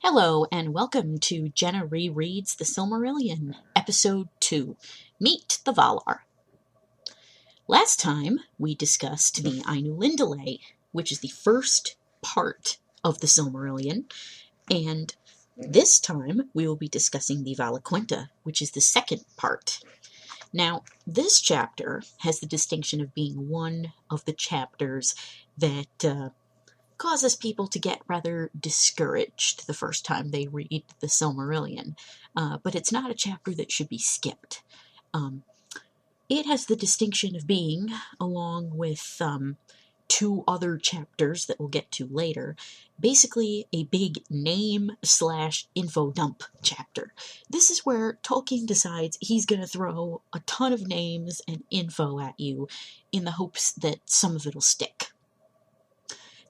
Hello, and welcome to Jenna Rereads The Silmarillion, Episode 2, Meet the Valar. Last time, we discussed the Ainulindale, which is the first part of the Silmarillion, and this time we will be discussing the Valaquenta, which is the second part. Now, this chapter has the distinction of being one of the chapters that causes people to get rather discouraged the first time they read the Silmarillion, but it's not a chapter that should be skipped. It has the distinction of being, along with two other chapters that we'll get to later, basically a big name/infodump chapter. This is where Tolkien decides he's going to throw a ton of names and info at you in the hopes that some of it'll stick.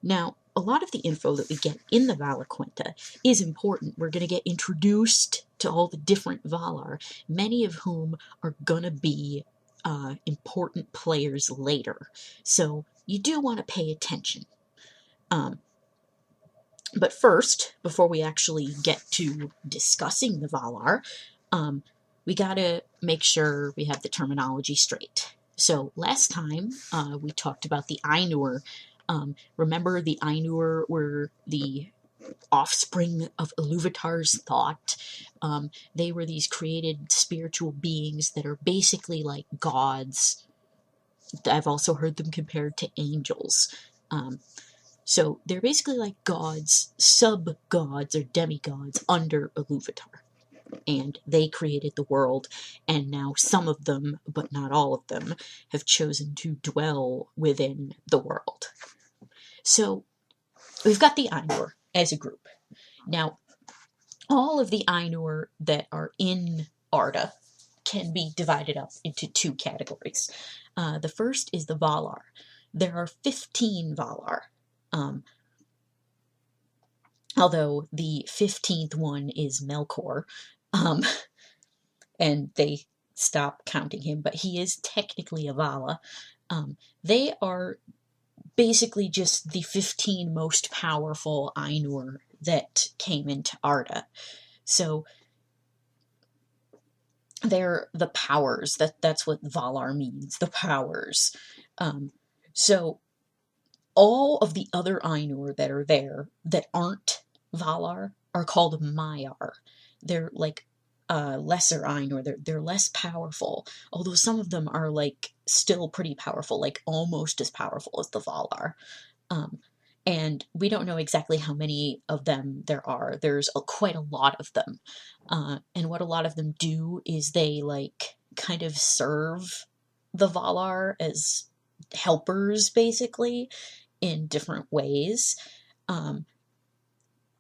Now, a lot of the info that we get in the Valaquenta is important. We're going to get introduced to all the different Valar, many of whom are going to be important players later. So you do want to pay attention. But first, before we actually get to discussing the Valar, we got to make sure we have the terminology straight. So last time we talked about the Ainur. Remember, the Ainur were the offspring of Iluvatar's thought. They were these created spiritual beings that are basically like gods. I've also heard them compared to angels. So they're basically like gods, sub-gods or demigods under Iluvatar. And they created the world, and now some of them, but not all of them, have chosen to dwell within the world. So, we've got the Ainur as a group. Now, all of the Ainur that are in Arda can be divided up into two categories. The first is the Valar. There are 15 Valar, although the 15th one is Melkor, and they stop counting him, but he is technically a Valla. They are basically just the 15 most powerful Ainur that came into Arda. So they're the powers. That's what Valar means, the powers. So all of the other Ainur that are there that aren't Valar are called Maiar. They're like lesser Ainur. They're less powerful, although some of them are like still pretty powerful, like almost as powerful as the Valar. And we don't know exactly how many of them there are. There's quite a lot of them. And what a lot of them do is they like kind of serve the Valar as helpers, basically, in different ways.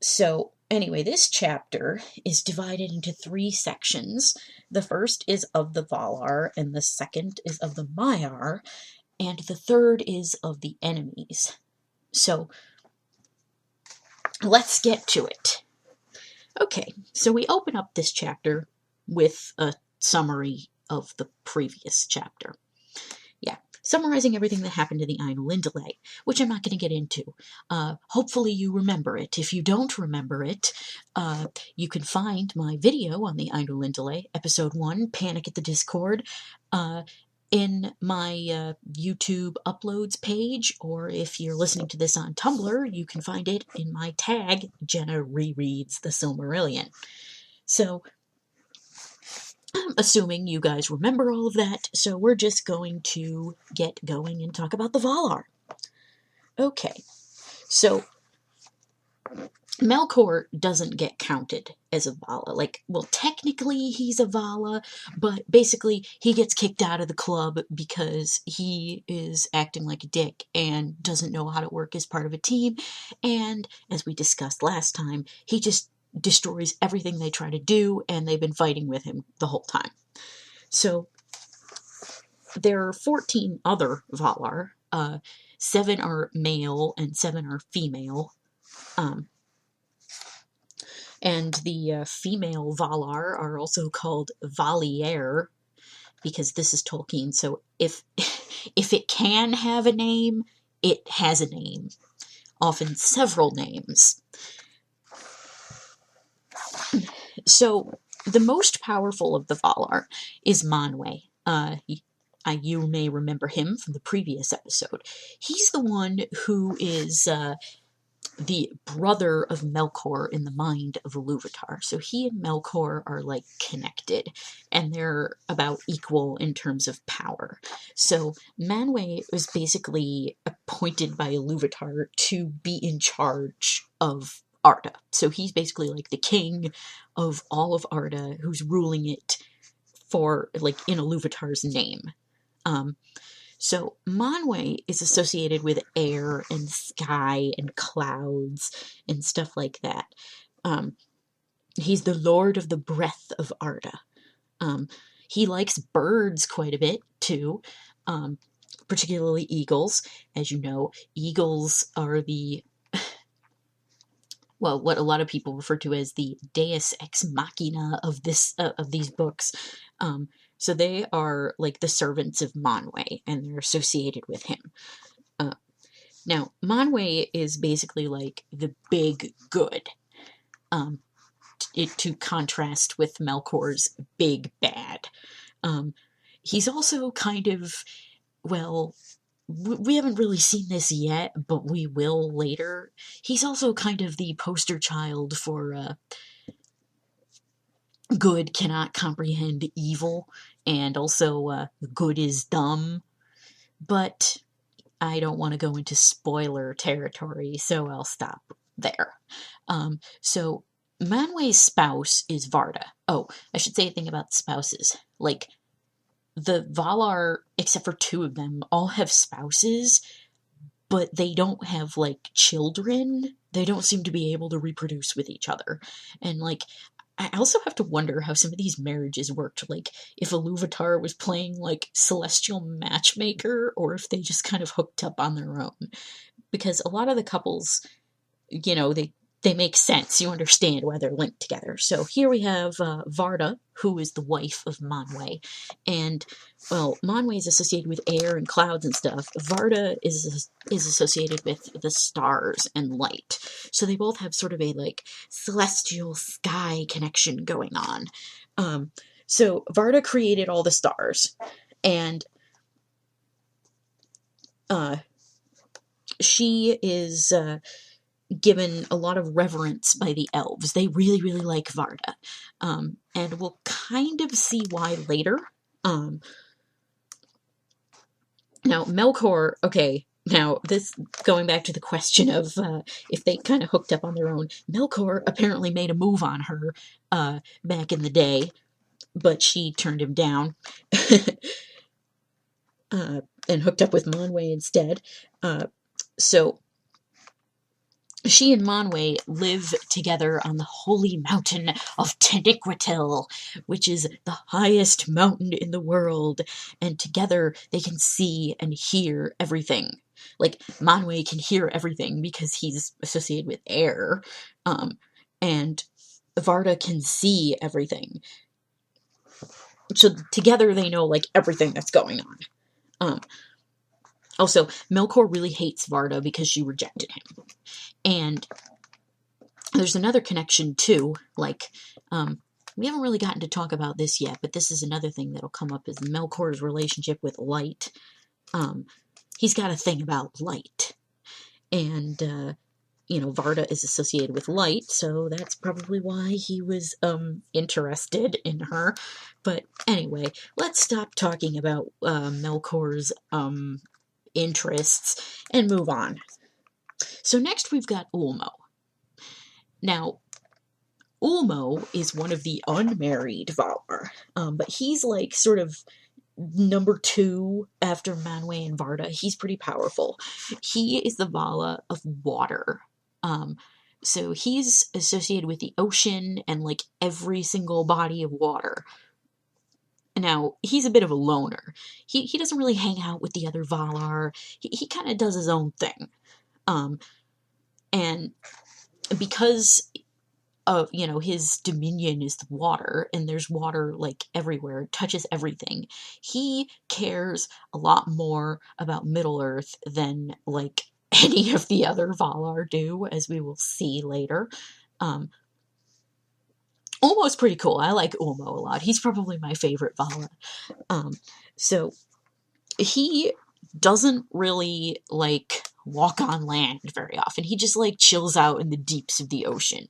So anyway, this chapter is divided into 3 sections. The first is of the Valar, and the second is of the Maiar, and the third is of the enemies. So let's get to it. Okay, so we open up this chapter with a summary of the previous chapter. Summarizing everything that happened to the Ainulindale, which I'm not going to get into. Hopefully you remember it. If you don't remember it, you can find my video on the Ainulindale, Episode 1, Panic at the Discord, in my YouTube uploads page, or if you're listening to this on Tumblr, you can find it in my tag, Jenna Rereads The Silmarillion. So, I'm assuming you guys remember all of that, so we're just going to get going and talk about the Valar. Okay, so Melkor doesn't get counted as a Valla. Technically he's a Valla, but basically he gets kicked out of the club because he is acting like a dick and doesn't know how to work as part of a team, and as we discussed last time, he just destroys everything they try to do, and they've been fighting with him the whole time. So there are 14 other Valar. 7 are male and 7 are female. And the female Valar are also called Valier, because this is Tolkien, so if it can have a name, it has a name. Often several names. So the most powerful of the Valar is Monway. You may remember him from the previous episode. He's the one who is the brother of Melkor in the mind of Iluvatar. So he and Melkor are like connected, and they're about equal in terms of power. So Manwë was basically appointed by Iluvatar to be in charge of Arda. So he's basically like the king of all of Arda, who's ruling it for like in Iluvatar's name. So Monway is associated with air and sky and clouds and stuff like that. He's the lord of the breath of Arda. He likes birds quite a bit too, particularly eagles. As you know, eagles are the what a lot of people refer to as the Deus ex machina of these books. So they are like the servants of Monway, and they're associated with him. Now, Monway is basically like the big good, to contrast with Melkor's big bad. He's also kind of, well, we haven't really seen this yet, but we will later. He's also kind of the poster child for good cannot comprehend evil, and also good is dumb. But I don't want to go into spoiler territory, so I'll stop there. So Manway's spouse is Varda. Oh, I should say a thing about spouses. Like, the Valar, except for 2 of them, all have spouses, but they don't have, like, children. They don't seem to be able to reproduce with each other. And, like, I also have to wonder how some of these marriages worked. Like, if Iluvatar was playing, like, celestial matchmaker, or if they just kind of hooked up on their own. Because a lot of the couples, you know, they make sense. You understand why they're linked together. So here we have Varda, who is the wife of Monway. And, well, Monway is associated with air and clouds and stuff. Varda is associated with the stars and light. So they both have sort of a, like, celestial sky connection going on. So Varda created all the stars. And she is given a lot of reverence by the elves. They really, really like Varda. And we'll kind of see why later. Now, Melkor, okay, now this, going back to the question of if they kind of hooked up on their own, Melkor apparently made a move on her back in the day, but she turned him down. And hooked up with Monway instead. So she and Monway live together on the holy mountain of Taniquetil, which is the highest mountain in the world, and together they can see and hear everything. Like, Monway can hear everything because he's associated with air, and Varda can see everything. So together they know, like, everything that's going on. Also, Melkor really hates Varda because she rejected him. And there's another connection, too. Like, we haven't really gotten to talk about this yet, but this is another thing that'll come up, is Melkor's relationship with light. He's got a thing about light. And, Varda is associated with light, so that's probably why he was, interested in her. But anyway, let's stop talking about, Melkor's, interests and move on. So next we've got Olmo. Now, Olmo is one of the unmarried Valar, but he's like sort of number 2 after Manwë and Varda. He's pretty powerful. He is the Valla of water. So he's associated with the ocean and like every single body of water. Now, he's a bit of a loner. He doesn't really hang out with the other Valar. He kind of does his own thing. And because of, his dominion is the water, and there's water, like, everywhere, it touches everything, he cares a lot more about Middle-earth than, like, any of the other Valar do, as we will see later. Olmo's pretty cool. I like Olmo a lot. He's probably my favorite Valla. So he doesn't really like walk on land very often. He just like chills out in the deeps of the ocean.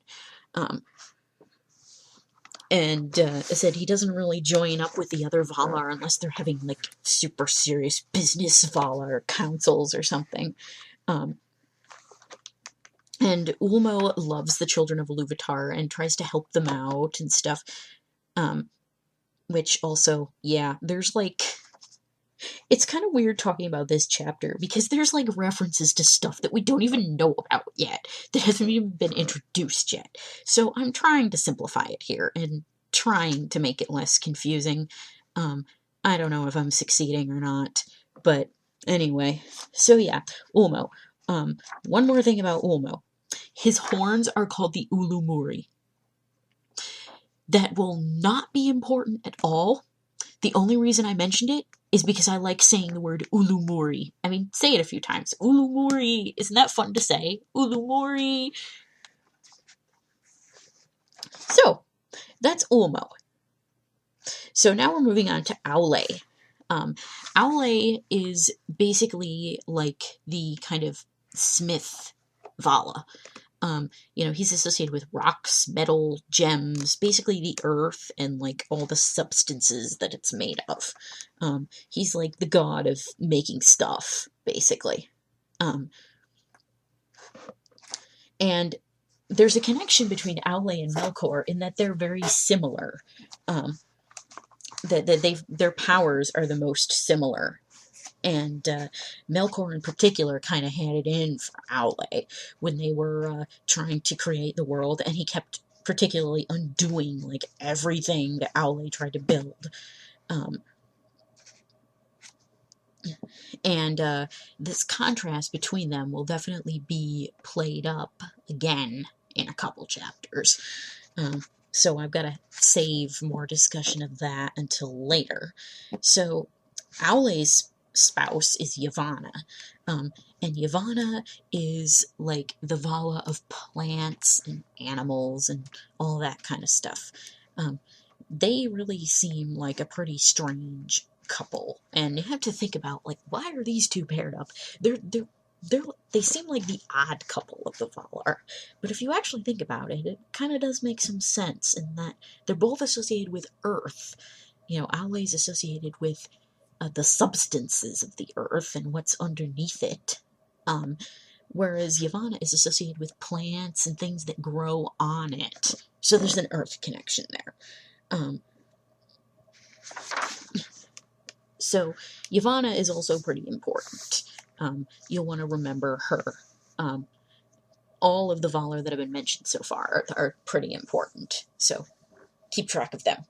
And I said he doesn't really join up with the other Valar unless they're having like super serious business Valar councils or something. And Ulmo loves the children of Iluvatar and tries to help them out and stuff. Which also, yeah, there's like... It's kind of weird talking about this chapter because there's like references to stuff that we don't even know about yet, that hasn't even been introduced yet. So I'm trying to simplify it here and trying to make it less confusing. I don't know if I'm succeeding or not, but anyway. So yeah, Ulmo. One more thing about Ulmo. His horns are called the Ulumuri. That will not be important at all. The only reason I mentioned it is because I like saying the word Ulumuri. I mean, say it a few times. Ulumuri. Isn't that fun to say? Ulumuri. So, that's Ulmo. So now we're moving on to Aule. Aule is basically like the kind of smith Valla. He's associated with rocks, metal, gems, basically the earth and like all the substances that it's made of. He's like the god of making stuff, basically. And there's a connection between Aule and Melkor in that they're very similar. Their powers are the most similar. And Melkor in particular kind of had it in for Aule when they were trying to create the world, and he kept particularly undoing like everything that Aule tried to build. And this contrast between them will definitely be played up again in a couple chapters. So I've got to save more discussion of that until later. So Aule's spouse is Yavanna. And Yavanna is like the Valla of plants and animals and all that kind of stuff. They really seem like a pretty strange couple, and you have to think about like, why are these two paired up? They seem like the odd couple of the Valar, but if you actually think about it, it kind of does make some sense in that they're both associated with earth. Aule's associated with the substances of the earth and what's underneath it, whereas Yavanna is associated with plants and things that grow on it. So there's an earth connection there. So Yavanna is also pretty important. You'll want to remember her. All of the Valar that have been mentioned so far are pretty important, so keep track of them.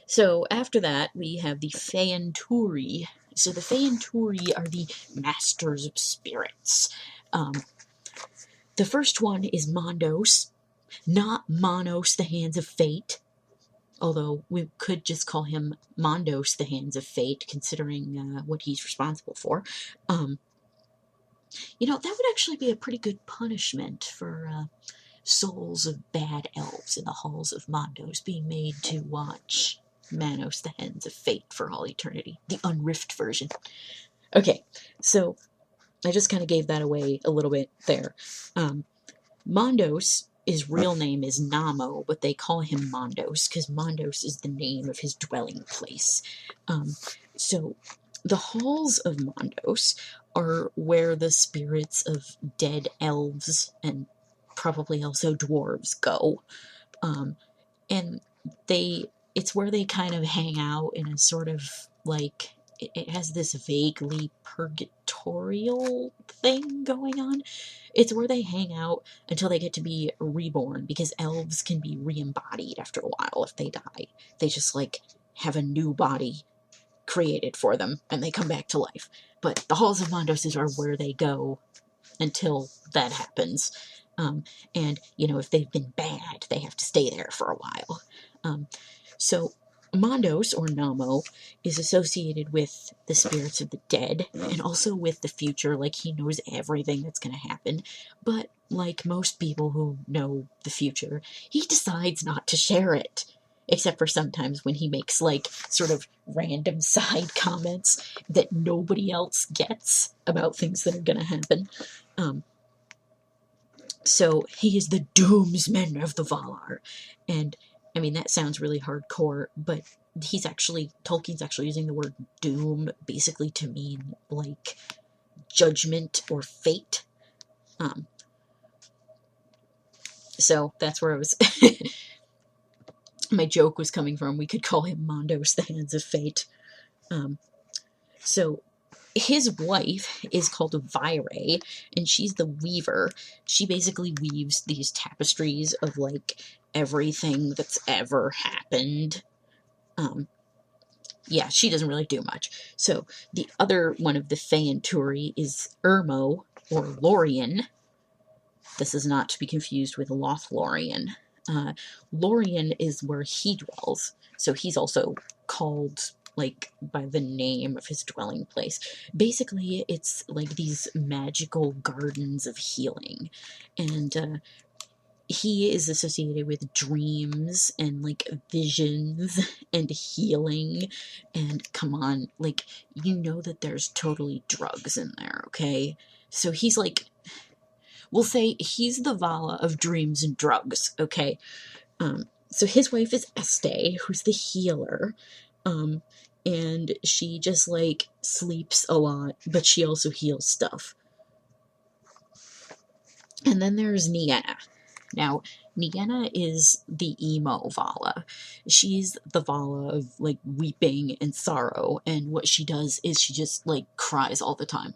So after that, we have the Feanturi. So the Feanturi are the masters of spirits. The first one is Mondos, not Manos, the Hands of Fate, although we could just call him Mondos, the Hands of Fate, considering what he's responsible for. That would actually be a pretty good punishment for souls of bad elves in the halls of Mondos being made to watch Manos, the Hands of Fate for all eternity. The unriffed version. Okay, so I just kind of gave that away a little bit there. Mondos, his real name is Namo, but they call him Mondos because Mondos is the name of his dwelling place. So the halls of Mondos are where the spirits of dead elves and probably also dwarves go. And it's where they kind of hang out in a sort of like, it has this vaguely purgatorial thing going on. It's where they hang out until they get to be reborn, because elves can be re-embodied after a while if they die. They just like have a new body created for them and they come back to life. But the halls of Mondos are where they go until that happens. And if they've been bad, they have to stay there for a while. So Mondos, or Namo, is associated with the spirits of the dead, and also with the future. Like, he knows everything that's going to happen, but like most people who know the future, he decides not to share it. Except for sometimes when he makes, like, sort of random side comments that nobody else gets about things that are going to happen. So he is the doomsman of the Valar. And, I mean, that sounds really hardcore, but Tolkien's actually using the word doom basically to mean, like, judgment or fate. So that's where I was... my joke was coming from. We could call him Mondos, the Hands of Fate. So his wife is called Vire, and she's the weaver. She basically weaves these tapestries of, like, everything that's ever happened. Yeah, she doesn't really do much. So the other one of the Fae and Tori is Olmo, or Lorien. This is not to be confused with Lothlorien. Lorien is where he dwells, so he's also called, like, by the name of his dwelling place. Basically, it's like these magical gardens of healing, and he is associated with dreams and, like, visions and healing, and come on, like, you know that there's totally drugs in there, okay? So he's like... we'll say he's the Valla of dreams and drugs, okay? So his wife is Este, who's the healer, and she just, like, sleeps a lot, but she also heals stuff. And then there's Nienna. Now, Nienna is the emo Valla. She's the Valla of, like, weeping and sorrow, and what she does is she just, like, cries all the time.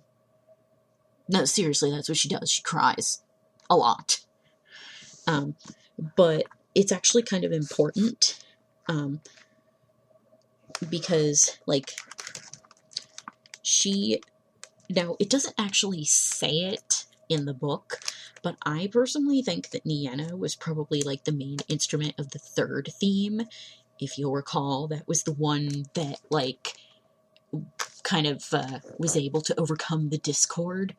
No, seriously, that's what she does. She cries a lot. But it's actually kind of important, because, like, now, it doesn't actually say it in the book, but I personally think that Nienna was probably, like, the main instrument of the third theme. If you'll recall, that was the one that, like, kind of was able to overcome the discord.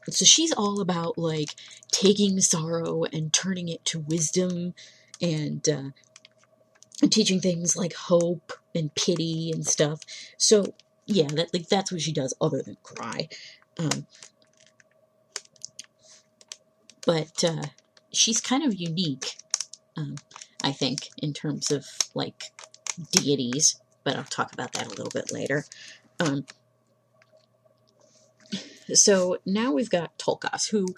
So she's all about, like, taking sorrow and turning it to wisdom, and teaching things like hope and pity and stuff. So yeah, that's what she does, other than cry. But she's kind of unique, I think, in terms of, like, deities. But I'll talk about that a little bit later. So now we've got Tulkus, who,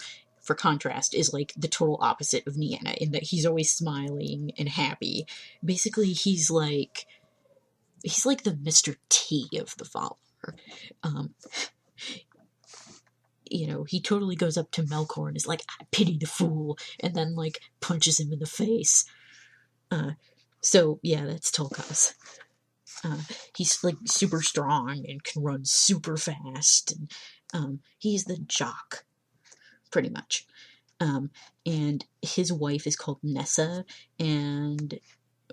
for contrast, is, like, the total opposite of Nienna, in that he's always smiling and happy. Basically, he's like the Mr. T of the Valar. You know, he totally goes up to Melkor and is like, I pity the fool, and then, like, punches him in the face. So yeah, that's Tulkus. He's, like, super strong and can run super fast, and he's the jock, pretty much. And his wife is called Nessa, and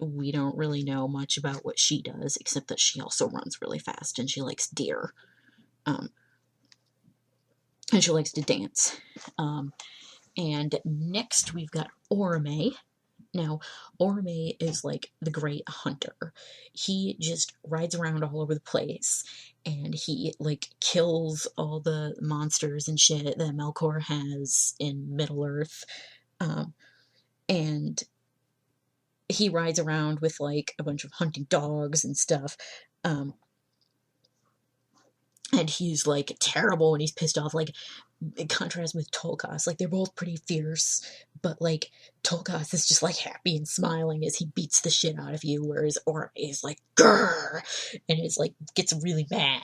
we don't really know much about what she does, except that she also runs really fast, and she likes deer. And she likes to dance. And next we've got Orome. Now, Orome is, like, the great hunter. He just rides around all over the place, and he, like, kills all the monsters and shit that Melkor has in Middle-earth. And he rides around with, like, a bunch of hunting dogs and stuff. And he's, like, terrible when he's pissed off. Like, in contrast with Tulkas, like, they're both pretty fierce, but, like, Tulkas is just, like, happy and smiling as he beats the shit out of you, whereas Orme is like, grrr, and is, like, gets really mad.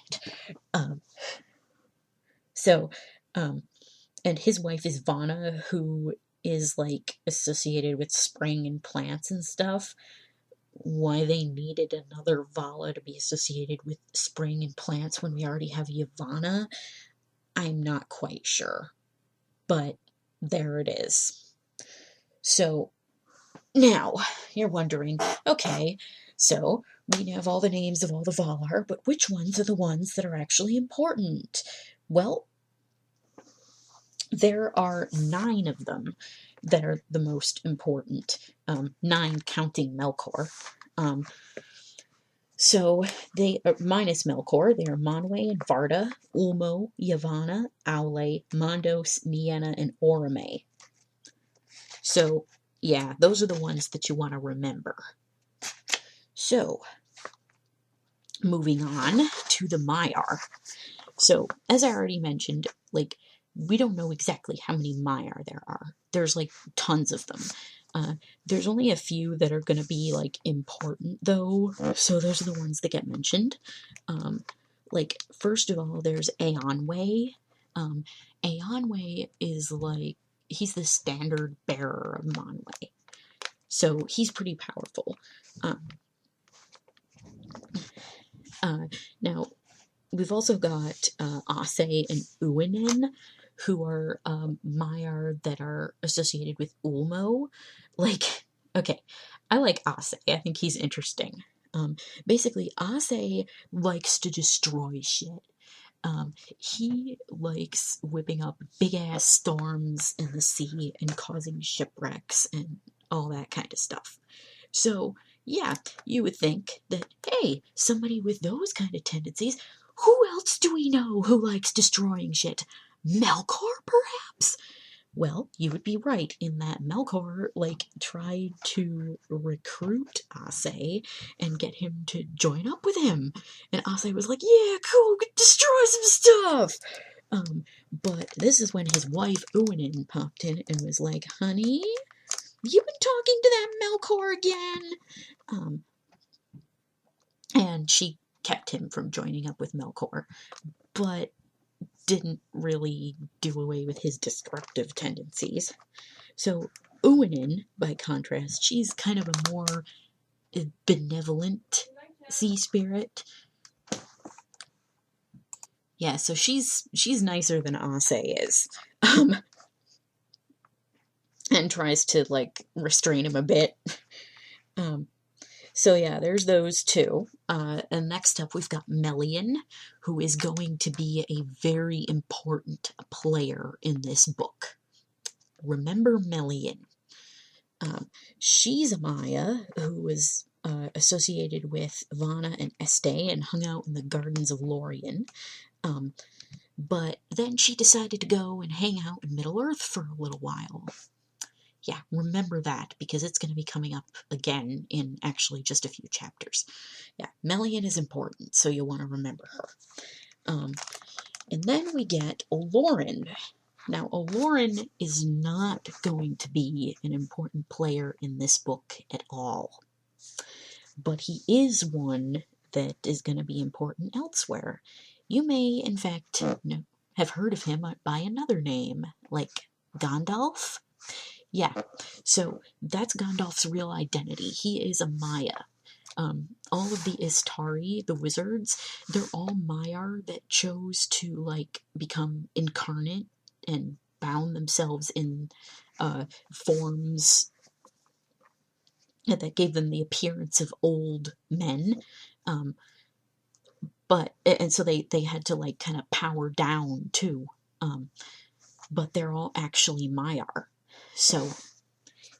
And his wife is Vanna, who is, like, associated with spring and plants and stuff. Why they needed another Valla to be associated with spring and plants when we already have Yavanna, I'm not quite sure. But there it is. So Now, you're wondering, okay, so we have all the names of all the Valar, but which ones are the ones that are actually important? Well, there are 9 of them that are the most important. 9 counting Melkor. So they are minus Melkor. They are Monway and Varda, Olmo, Yvonne, Aule, Mondos, Jenna, and Orome. So yeah, those are the ones that you want to remember. So moving on to the Maiar. So as I already mentioned, like, we don't know exactly how many Maiar there are. There's like tons of them. There's only a few that are going to be like important though, so those are the ones that get mentioned. Like, first of all, there's Onway. Onway is like, he's the standard bearer of Monway, so he's pretty powerful. Now, we've also got Ase and Uinen, who are Maiar that are associated with Olmo. Like, okay, I like Ase. I think he's interesting. Basically, Ase likes to destroy shit. He likes whipping up big-ass storms in the sea and causing shipwrecks and all that kind of stuff. So, yeah, you would think that, hey, somebody with those kind of tendencies, who else do we know who likes destroying shit? Melkor, perhaps? Well, you would be right in that Melkor, like, tried to recruit Ase and get him to join up with him. And Ase was like, yeah, cool, destroy some stuff! But this is when his wife, Uinen, popped in and was like, honey, you been talking to that Melkor again? And she kept him from joining up with Melkor, but didn't really do away with his destructive tendencies. So Uinen, by contrast, she's kind of a more benevolent sea spirit. Yeah, so she's nicer than Ase is. And tries to, like, restrain him a bit. So yeah, there's those two. And next up, we've got Melian, who is going to be a very important player in this book. Remember Melian. She's a Maya who was associated with Vanna and Este and hung out in the gardens of Lorien. But then she decided to go and hang out in Middle-earth for a little while. Yeah, remember that, because it's going to be coming up again in actually just a few chapters. Yeah, Melian is important, so you'll want to remember her. And then we get Olorin. Now, Olorin is not going to be an important player in this book at all. But he is one that is going to be important elsewhere. You may, in fact, have heard of him by another name, like Gandalf. Yeah, so that's Gandalf's real identity. He is a Maya. All of the Istari, the wizards, they're all Maiar that chose to, like, become incarnate and bound themselves in forms that gave them the appearance of old men. And so they had to, like, kind of power down too. But they're all actually Maiar. So,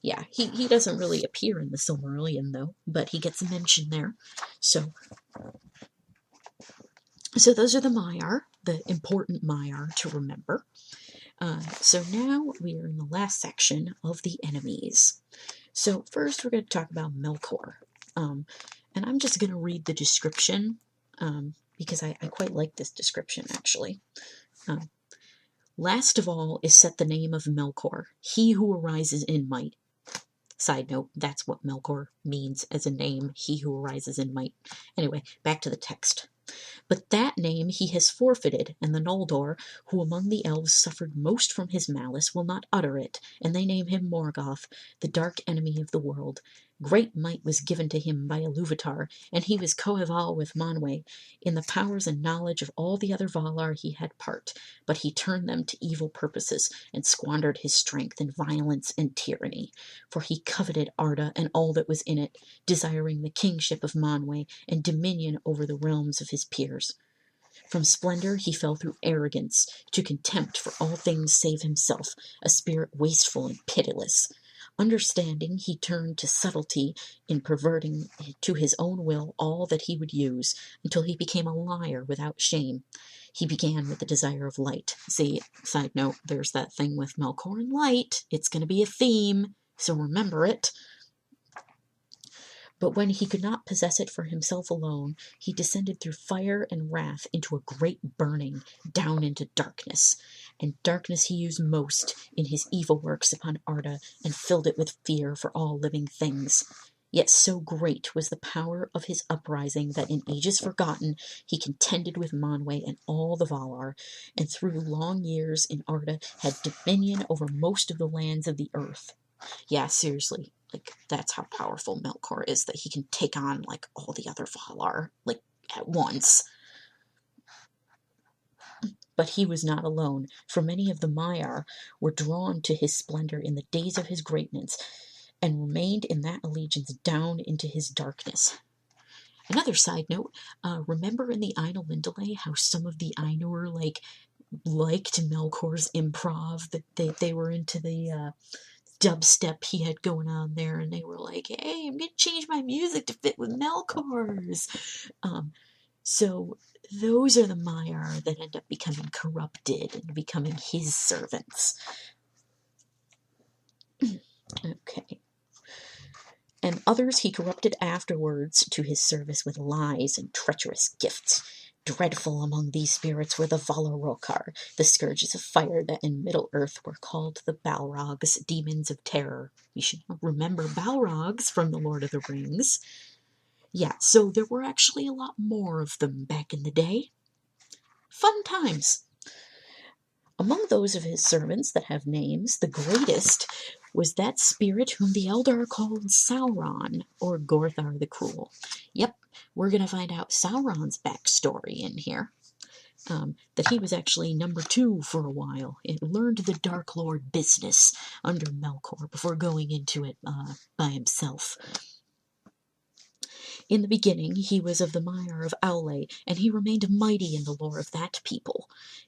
yeah, he doesn't really appear in the Silmarillion, though, but he gets a mention there. So those are the Maiar, the important Maiar to remember. So now we are in the last section of the enemies. So first we're going to talk about Melkor. And I'm just going to read the description, because I quite like this description, actually. Last of all is set the name of Melkor, he who arises in might. Side note, that's what Melkor means as a name, he who arises in might. Anyway, back to the text. But that name he has forfeited, and the Noldor, who among the elves suffered most from his malice, will not utter it, and they name him Morgoth, the dark enemy of the world. Great might was given to him by Iluvatar, and he was coeval with Monway. In the powers and knowledge of all the other Valar he had part, but he turned them to evil purposes, and squandered his strength in violence and tyranny. For he coveted Arda and all that was in it, desiring the kingship of Monway and dominion over the realms of his peers. From splendor he fell through arrogance, to contempt for all things save himself, a spirit wasteful and pitiless. Understanding, he turned to subtlety in perverting to his own will all that he would use, until he became a liar without shame. He began with the desire of light. See, side note, there's that thing with Melkor and light. It's going to be a theme, so remember it. But when he could not possess it for himself alone, he descended through fire and wrath into a great burning, down into darkness. And darkness he used most in his evil works upon Arda, and filled it with fear for all living things. Yet so great was the power of his uprising that in ages forgotten he contended with Monway and all the Valar, and through long years in Arda had dominion over most of the lands of the earth. Yeah, seriously, like, that's how powerful Melkor is, that he can take on, like, all the other Valar, like, at once. But he was not alone, for many of the Maiar were drawn to his splendor in the days of his greatness, and remained in that allegiance down into his darkness. Another side note, remember in the Ainulindale how some of the Ainur, liked Melkor's improv, that they were into the, dubstep he had going on there, and they were like, hey, I'm gonna change my music to fit with Melkor's. So those are the Maiar that end up becoming corrupted and becoming his servants. Okay. And others he corrupted afterwards to his service with lies and treacherous gifts. Dreadful among these spirits were the Valarokar, the scourges of fire that in Middle-earth were called the Balrogs, demons of terror. You should remember Balrogs from the Lord of the Rings. Yeah, so there were actually a lot more of them back in the day. Fun times. Among those of his servants that have names, the greatest was that spirit whom the Eldar called Sauron, or Gorthar the Cruel. Yep, we're going to find out Sauron's backstory in here. That he was actually number 2 for a while. It learned the Dark Lord business under Melkor before going into it by himself. In the beginning he was of the Maiar of Aule, and he remained mighty in the lore of that people.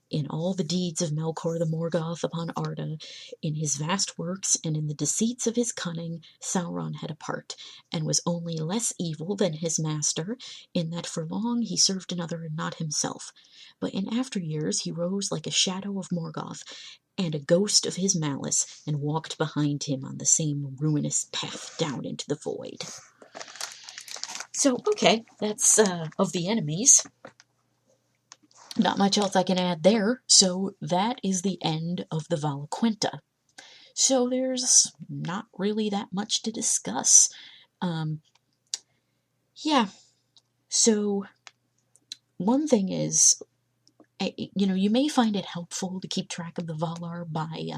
In all the deeds of Melkor the Morgoth upon Arda, in his vast works, and in the deceits of his cunning, Sauron had a part, and was only less evil than his master, in that for long he served another and not himself. But in after years he rose like a shadow of Morgoth, and a ghost of his malice, and walked behind him on the same ruinous path down into the void. So, okay, that's of the enemies. Not much else I can add there. So that is the end of the Valaquenta. So there's not really that much to discuss. Yeah. So one thing is, you may find it helpful to keep track of the Valar by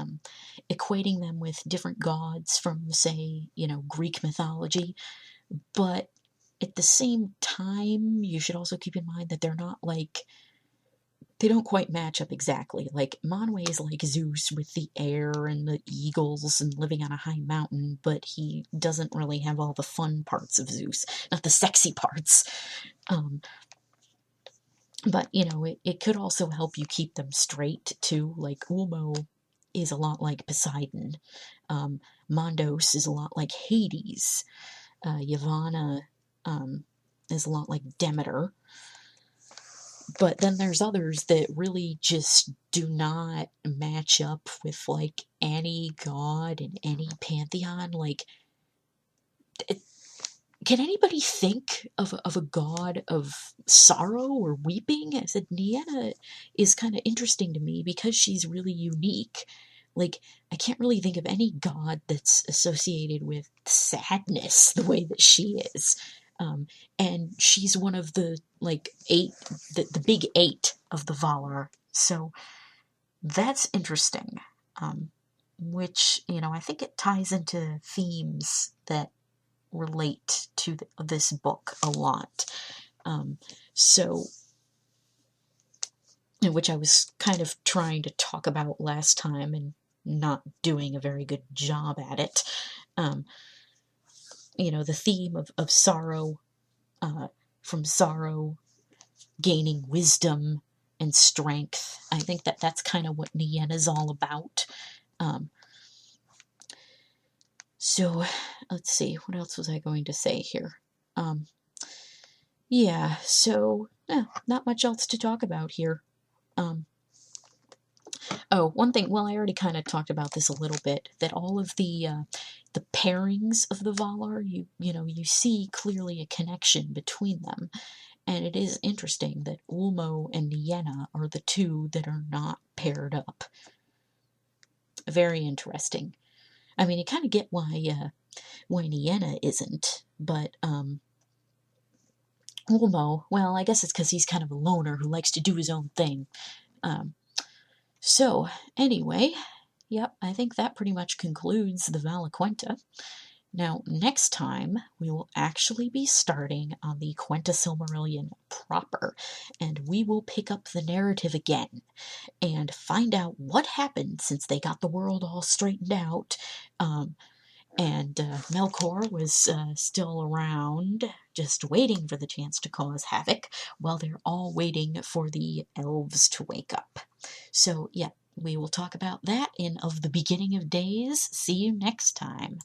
equating them with different gods from, say, Greek mythology. But at the same time, you should also keep in mind that they're not they don't quite match up exactly. Like, Monway is like Zeus with the air and the eagles and living on a high mountain, but he doesn't really have all the fun parts of Zeus, not the sexy parts. But, it could also help you keep them straight, too. Like, Olmo is a lot like Poseidon. Mondos is a lot like Hades. Yvonne is a lot like Demeter. But then there's others that really just do not match up with, any god in any pantheon. Can anybody think of a god of sorrow or weeping? I said, Nienna is kind of interesting to me because she's really unique. I can't really think of any god that's associated with sadness the way that she is. And she's one of the, 8, the big 8 of the Valar. So that's interesting. Which, I think it ties into themes that relate to this book a lot. So, which I was kind of trying to talk about last time and not doing a very good job at it. The theme of sorrow, from sorrow gaining wisdom and strength. I think that's kind of what Nienna's all about. So let's see, what else was I going to say here? Yeah, so not much else to talk about here. Oh, one thing, well, I already kind of talked about this a little bit, that all of the pairings of the Valar, you see clearly a connection between them. And it is interesting that Olmo and Nienna are the two that are not paired up. Very interesting. I mean, you kind of get why Nienna isn't, but Olmo, well, I guess it's because he's kind of a loner who likes to do his own thing. So, anyway, yep, I think that pretty much concludes the Vala Quenta. Now, next time, we will actually be starting on the Quenta Silmarillion proper, and we will pick up the narrative again and find out what happened since they got the world all straightened out, and Melkor was still around, just waiting for the chance to cause havoc, while they're all waiting for the elves to wake up. So, yeah, we will talk about that in Of the Beginning of Days. See you next time.